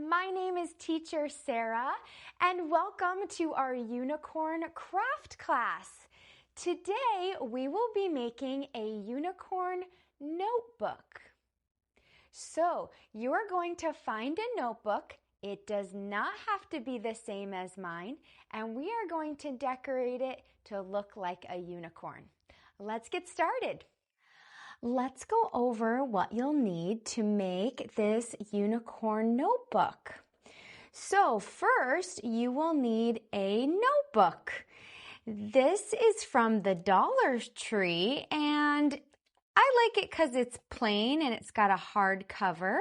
my name is Teacher Sarah, and welcome to our unicorn craft class. Today, we will be making a unicorn notebook. So, you're going to find a notebook. It does not have to be the same as mine, and we are going to decorate it to look like a unicorn. Let's get started. Let's go over what you'll need to make this unicorn notebook. So first, you will need a notebook. This is from the Dollar Tree, and I like it because it's plain and it's got a hard cover.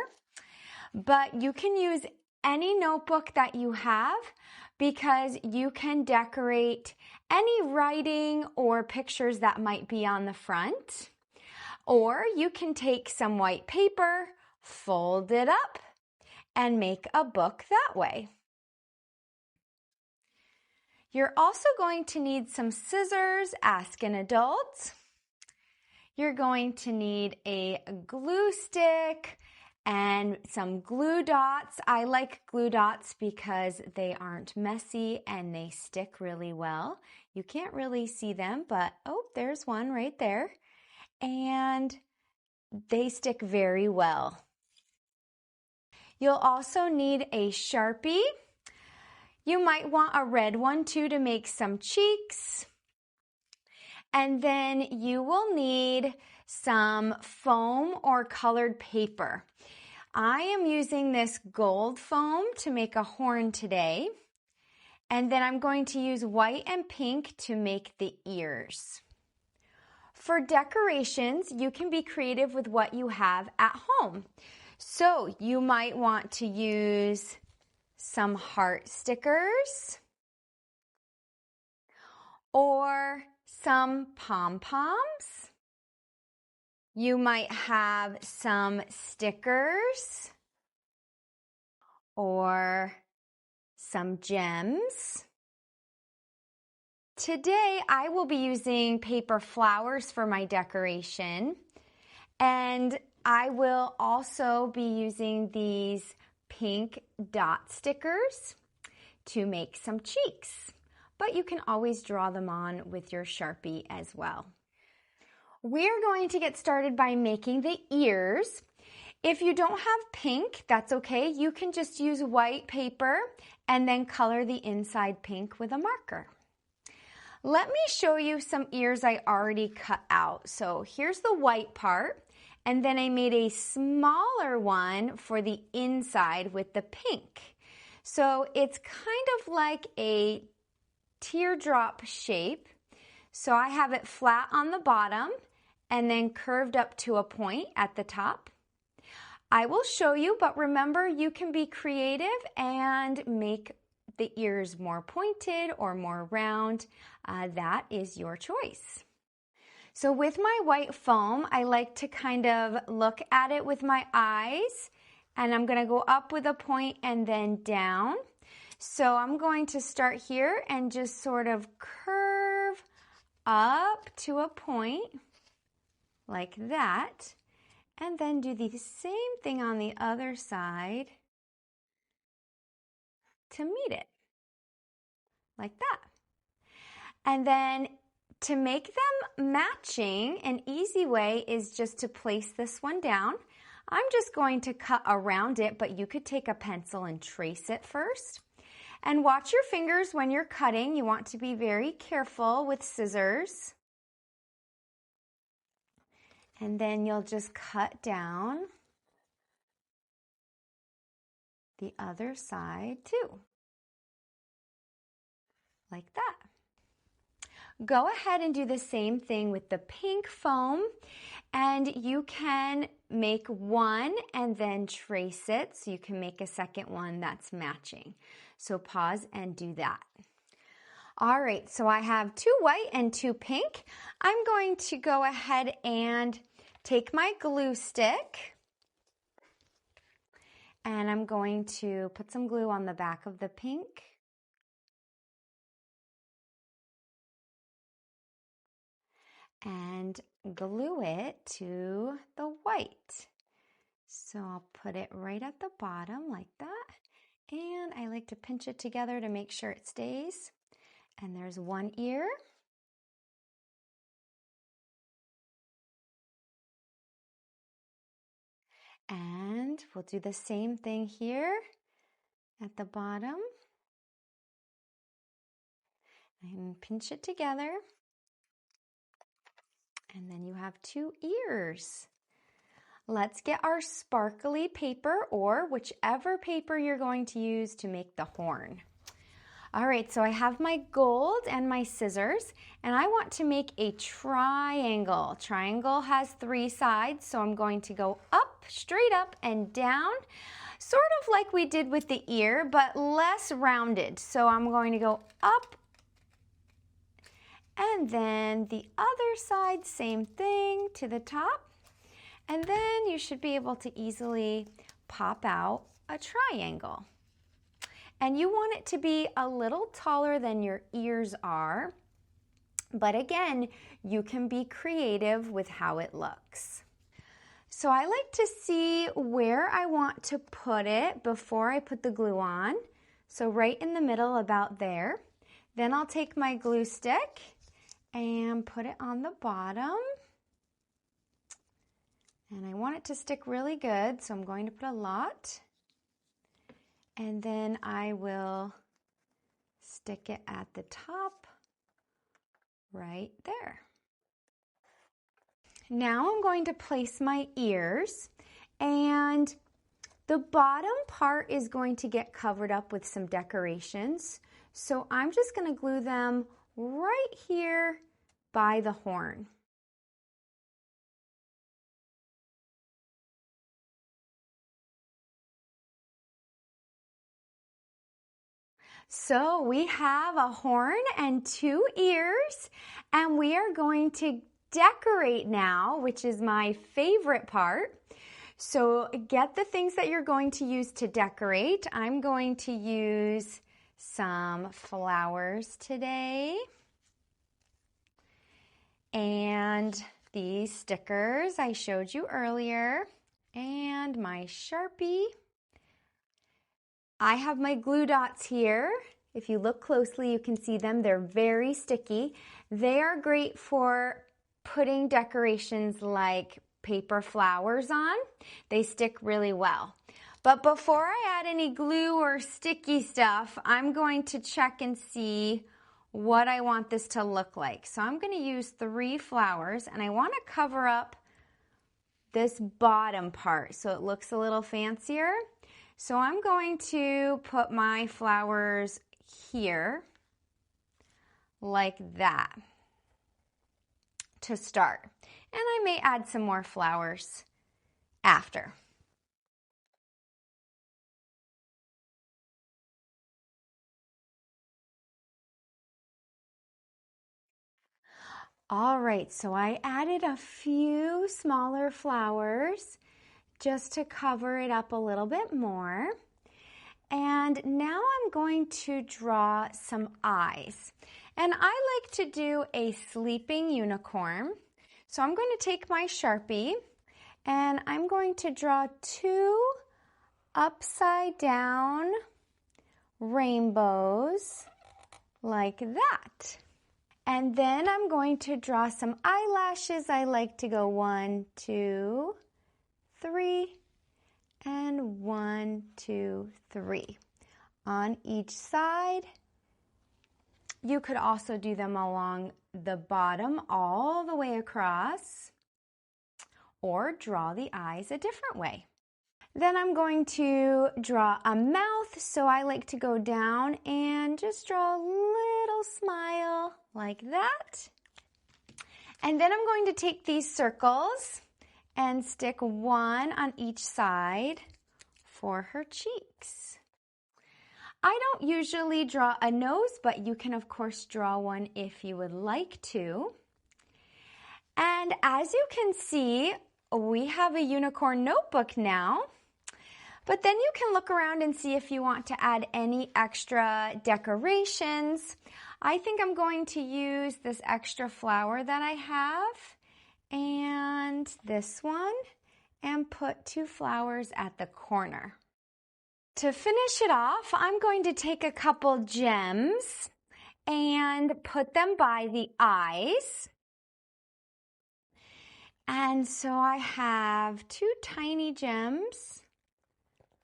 But you can use any notebook that you have because you can decorate any writing or pictures that might be on the front. Or you can take some white paper, fold it up, and make a book that way. You're also going to need some scissors, ask an adult. You're going to need a glue stick and some glue dots. I like glue dots because they aren't messy and they stick really well. You can't really see them, but oh, there's one right there. And they stick very well. You'll also need a Sharpie. You might want a red one too to make some cheeks. And then you will need some foam or colored paper. I am using this gold foam to make a horn today. And then I'm going to use white and pink to make the ears. For decorations, you can be creative with what you have at home. So you might want to use some heart stickers or some pom-poms. You might have some stickers or some gems. Today, I will be using paper flowers for my decoration, and I will also be using these pink dot stickers to make some cheeks, but you can always draw them on with your Sharpie as well. We're going to get started by making the ears. If you don't have pink, that's okay. You can just use white paper and then color the inside pink with a marker. Let me show you some ears I already cut out. So here's the white part, and then I made a smaller one for the inside with the pink. So it's kind of like a teardrop shape. So I have it flat on the bottom and then curved up to a point at the top. I will show you, but remember you can be creative and make the ears more pointed or more round. That is your choice. So with my white foam, I like to kind of look at it with my eyes, and I'm going to go up with a point and then down. So I'm going to start here and just sort of curve up to a point like that, and then do the same thing on the other side to meet it, like that. And then to make them matching, an easy way is just to place this one down. I'm just going to cut around it, but you could take a pencil and trace it first. And watch your fingers when you're cutting. You want to be very careful with scissors. And then you'll just cut down the other side too, like that. Go ahead and do the same thing with the pink foam, and you can make one and then trace it so you can make a second one that's matching. So pause and do that. All right, so I have 2 white and 2 pink. I'm going to go ahead and take my glue stick, and I'm going to put some glue on the back of the pink. And glue it to the white. So I'll put it right at the bottom like that. And I like to pinch it together to make sure it stays. And there's one ear. And we'll do the same thing here at the bottom. And pinch it together. And then you have two ears. Let's get our sparkly paper or whichever paper you're going to use to make the horn. All right, so I have my gold and my scissors, and I want to make a triangle. Triangle has three sides, so I'm going to go up, straight up and down, sort of like we did with the ear, but less rounded. So I'm going to go up, and then the other side, same thing to the top. And then you should be able to easily pop out a triangle. And you want it to be a little taller than your ears are. But again, you can be creative with how it looks. So I like to see where I want to put it before I put the glue on. So right in the middle, about there. Then I'll take my glue stick and put it on the bottom. And I want it to stick really good, so I'm going to put a lot. And then I will stick it at the top right there. Now I'm going to place my ears, and the bottom part is going to get covered up with some decorations. So I'm just going to glue them right here by the horn. So we have a horn and two ears, and we are going to decorate now, which is my favorite part. So get the things that you're going to use to decorate. I'm going to use some flowers today, and these stickers I showed you earlier, and my Sharpie. I have my glue dots here. If you look closely, you can see them. They're very sticky. They are great for putting decorations like paper flowers on. They stick really well. But before I add any glue or sticky stuff, I'm going to check and see what I want this to look like. So I'm going to use 3 flowers, and I want to cover up this bottom part so it looks a little fancier. So I'm going to put my flowers here like that to start. And I may add some more flowers after. All right, so I added a few smaller flowers just to cover it up a little bit more. And now I'm going to draw some eyes. And I like to do a sleeping unicorn. So I'm going to take my Sharpie and I'm going to draw 2 upside down rainbows like that. And then I'm going to draw some eyelashes. I like to go 1, 2, 3, and 1, 2, 3 on each side. You could also do them along the bottom all the way across, or draw the eyes a different way. Then I'm going to draw a mouth, so I like to go down and just draw a little smile like that. And then I'm going to take these circles and stick 1 on each side for her cheeks. I don't usually draw a nose, but you can of course draw one if you would like to. And as you can see, we have a unicorn notebook now. But then you can look around and see if you want to add any extra decorations. I think I'm going to use this extra flower that I have and this one, and put 2 flowers at the corner. To finish it off, I'm going to take a couple gems and put them by the eyes. And so I have 2 tiny gems.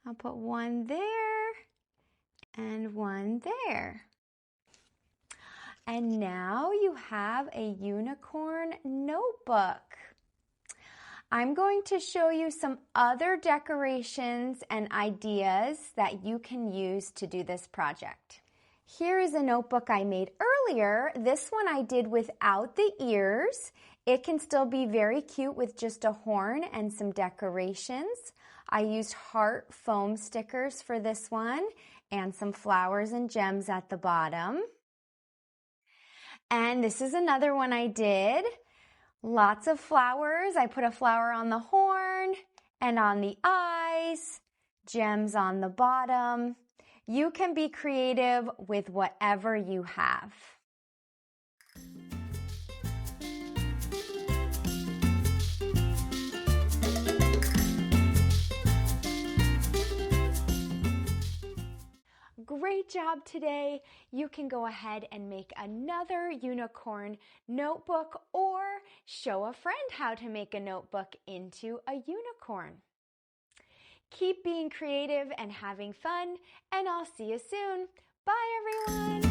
I'll put one there and one there. And now you have a unicorn notebook. I'm going to show you some other decorations and ideas that you can use to do this project. Here is a notebook I made earlier. This one I did without the ears. It can still be very cute with just a horn and some decorations. I used heart foam stickers for this one and some flowers and gems at the bottom. And this is another one I did. Lots of flowers. I put a flower on the horn and on the eyes, gems on the bottom. You can be creative with whatever you have. Great job today. You can go ahead and make another unicorn notebook or show a friend how to make a notebook into a unicorn. Keep being creative and having fun, and I'll see you soon. Bye, everyone.